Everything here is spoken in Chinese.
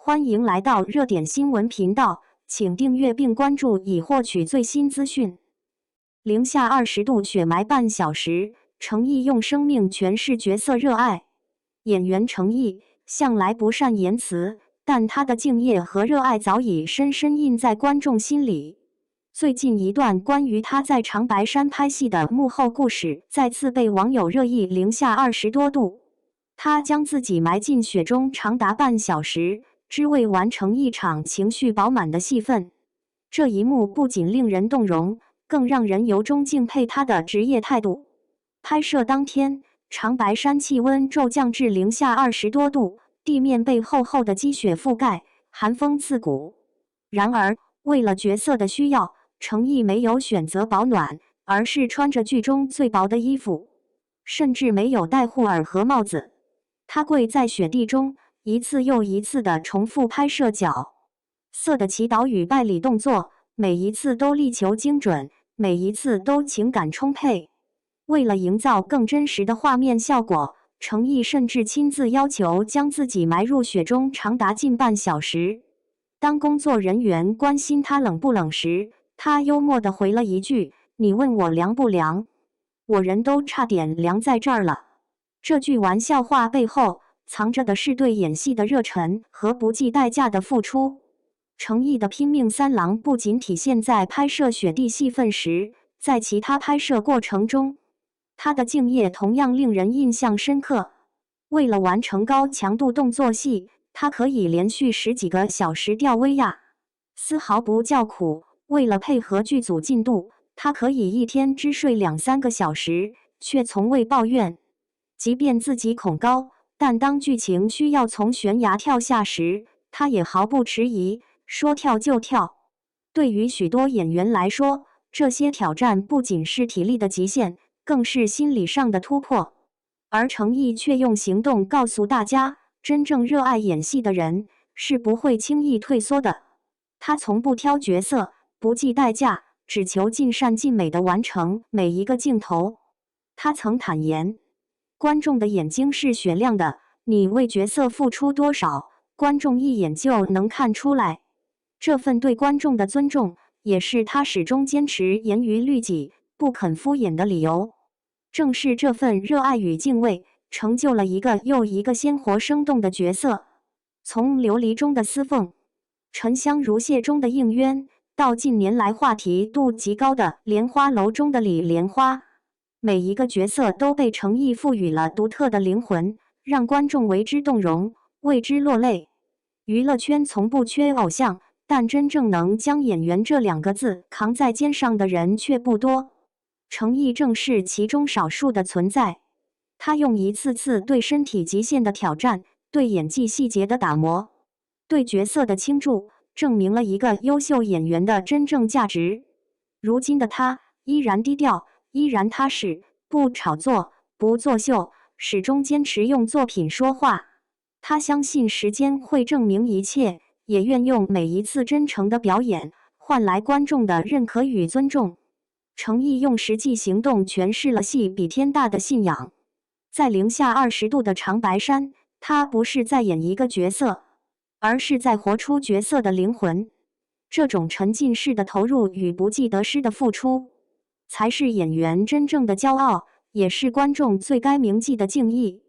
欢迎来到热点新闻频道，请订阅并关注以获取最新资讯。零下20度雪埋半小时，程毅用生命诠释角色热爱。演员程毅向来不善言辞，但他的敬业和热爱早已深深印在观众心里。最近一段关于他在长白山拍戏的幕后故事再次被网友热议。零下20多度，他将自己埋进雪中长达半小时，只为完成一场情绪饱满的戏份。这一幕不仅令人动容，更让人由衷敬佩他的职业态度。拍摄当天，长白山气温骤降至零下20多度，地面被厚厚的积雪覆盖，寒风刺骨。然而，为了角色的需要，程毅没有选择保暖，而是穿着剧中最薄的衣服，甚至没有戴护耳和帽子。他跪在雪地中，一次又一次地重复拍摄角色的祈祷与拜礼动作，每一次都力求精准，每一次都情感充沛。为了营造更真实的画面效果，程毅甚至亲自要求将自己埋入雪中长达近半小时。当工作人员关心他冷不冷时，他幽默地回了一句：“你问我凉不凉？我人都差点凉在这儿了。”这句玩笑话背后藏着的是对演戏的热忱和不计代价的付出。程毅的拼命三郎不仅体现在拍摄雪地戏份时，在其他拍摄过程中，他的敬业同样令人印象深刻。为了完成高强度动作戏，他可以连续10几个小时吊威亚，丝毫不叫苦。为了配合剧组进度，他可以一天只睡2-3个小时，却从未抱怨。即便自己恐高，但当剧情需要从悬崖跳下时，他也毫不迟疑，说跳就跳。对于许多演员来说，这些挑战不仅是体力的极限，更是心理上的突破。而程毅却用行动告诉大家，真正热爱演戏的人是不会轻易退缩的。他从不挑角色，不计代价，只求尽善尽美地完成每一个镜头。他曾坦言，观众的眼睛是雪亮的，你为角色付出多少，观众一眼就能看出来。这份对观众的尊重，也是他始终坚持严于律己，不肯敷衍的理由。正是这份热爱与敬畏，成就了一个又一个鲜活生动的角色。从琉璃中的司凤、沉香如屑中的应渊，到近年来话题度极高的莲花楼中的李莲花，每一个角色都被程毅赋予了独特的灵魂，让观众为之动容，为之落泪。娱乐圈从不缺偶像，但真正能将演员这2个字扛在肩上的人却不多。程毅正是其中少数的存在。他用一次次对身体极限的挑战，对演技细节的打磨，对角色的倾注，证明了一个优秀演员的真正价值。如今的他依然低调，依然踏实，不炒作，不作秀，始终坚持用作品说话。他相信时间会证明一切，也愿用每一次真诚的表演换来观众的认可与尊重。程毅用实际行动诠释了戏比天大的信仰。在零下20度的长白山，他不是在演一个角色，而是在活出角色的灵魂。这种沉浸式的投入与不计得失的付出，才是演员真正的骄傲，也是观众最该铭记的敬意。